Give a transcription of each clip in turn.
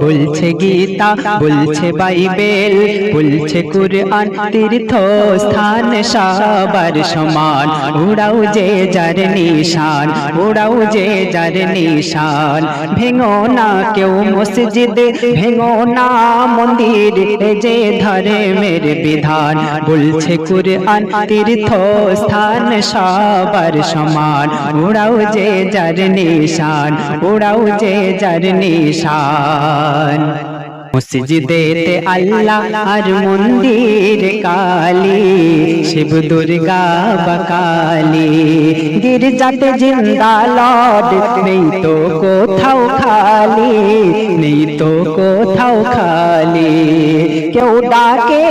বলছে গীতা, বলছে বাইবেল, বলছে কুরআন, তীর্থ স্থান সবার সমান। উড়াও যে যার নিশান, উড়াও যে যার নিশান। ভেঙো না কেউ মসজিদ, ভেঙো না মন্দির, এ যে ধর্মের বিধান। বলছে কুরআন, তীর্থ স্থান সবার সমান। উড়াও যে যার নিশান, উড়াও যে যার নিশান। মসজিদেতে আল্লাহ আর মন্দির কালী, শিব দুর্গা বাকালী। গির্জাতে জিন্দা লর্ড, নেই তো কোথাও খালি, নেই তো কোথাও খালি। কেউ ডাকে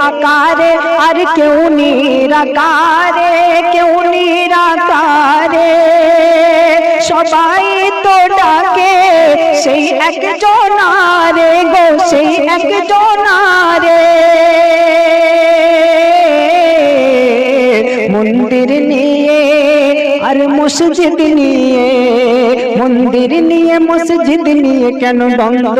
আকারে আর কেউ নিরাকারে, কেউ নিরাকারে। সবাই তো ডাকে সেই একজনারে গো, সেই একজনারে। মন্দির নিয়ে আর মসজিদ নিয়ে, মন্দির নিয়ে মসজিদ নিয়ে কেন দ্বন্দ্ব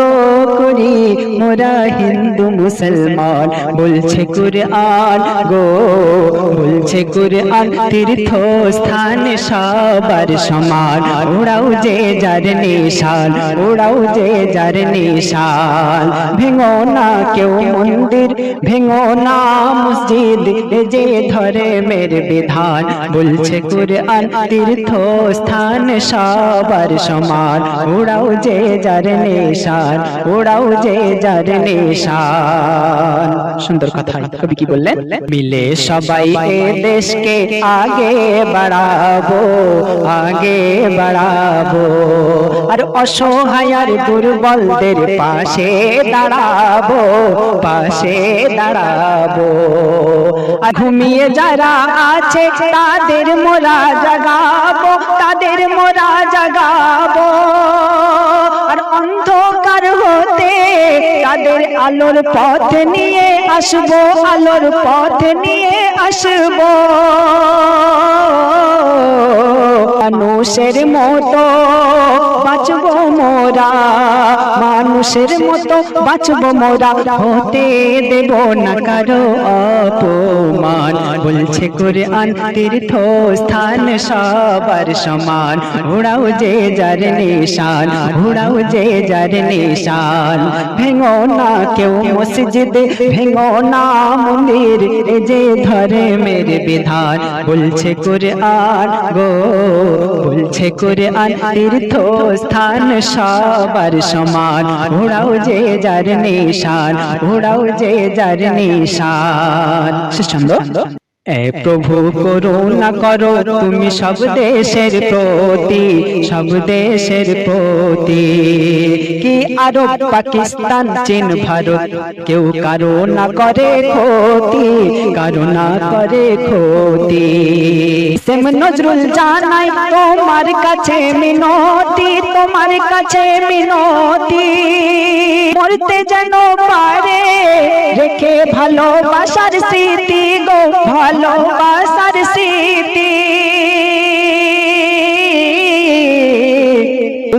করি মোরা হিন্দু মুসলমান। বলছে কুরআন গো, বলছে কুরআন, তীর্থ স্থান সবার সমান। উড়াও যে যার নিশান, উড়াও যে যার নিশান। ভেঙো না কেউ মন্দির, ভেঙো না মসজিদ, এ যে ধর্মের বিধান। বলছে কুরআন, তীর্থ স্থান সবার সমান। উড়াও যে যার নিশান, উড়াও যে যার নিশান। সুন্দর কথা কবি কি বললেন? মিলে সবাই এ দেশকে আগে বাড়াবো, আগে বাড়াবো। আর অসহায় আর দুর্বলদের পাশে দাঁড়াবো, পাশে দাঁড়াবো। আর ঘুমিয়ে যারা আছে তাদের মোরা জাগাবো, তাদের মোরা জাগাবো। আর অন্ধকার হতে তাদের আলোর পথ নিয়ে আসবো, আলোর পথ নিয়ে আসবো। মানুষের মতো বাঁচবো মোরা, মানুষের মতো বাঁচবো মোরা। হতে দেব না কারো অপমান। বলছে কুরআন, তীর্থ স্থান সবার সমান। উড়াও যে যার নিশান, উড়াও যে যার নিশান। ভেঙো না কেউ মসজিদ, ভেঙো না মন্দির, এ যে ধর্মের বিধান। বলছে কুরআন গো, বলছে কুরআন, তীর্থ স্থান সবার সমান। উড়াও যে যার নিশান, উড়াও যে যার নিশান। সুন্দর। এ প্রভু করুণা করো তুমি সব দেশের প্রতি, সব দেশের প্রতি। কি আরব পাকিস্তান চীন ভারত কেউ কারো না করে ক্ষতি, কারো না করে ক্ষতি। সেম নজরুল জানাই তোমার কাছে মিনতি, তোমার কাছে মিনতি। মরতে যেন পারে রেখে ভালোবাসার স্মৃতি গো, ভালোবাসার স্মৃতি।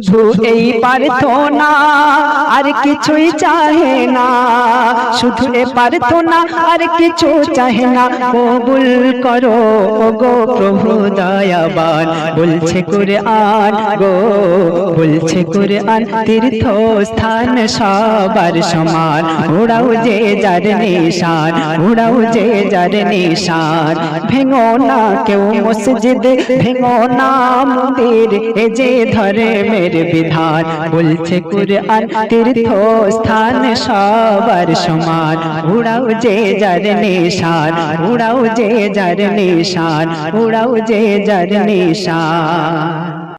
শুধু এই প্রার্থনা আর কিছুই চাহে না, শুধু এই প্রার্থনা আর কিছু চাহে না। কবুল করো গো প্রভু দয়াবান। বলছে কুরআন গো, বলছে কুরআন, তীর্থ স্থান সবার সমান। উড়াও যে যার নিশান, উড়াও যে যার নিশান। ভেঙো না কেউ মসজিদ, ভেঙো না মন্দির, এ যে ধর্মের বিধান। বলছে কুরআন, তীর্থ স্থান সবার সমান। উড়াও যে যার নিশান, উড়াও যে যার নিশান, উড়াও যে যার নিশান।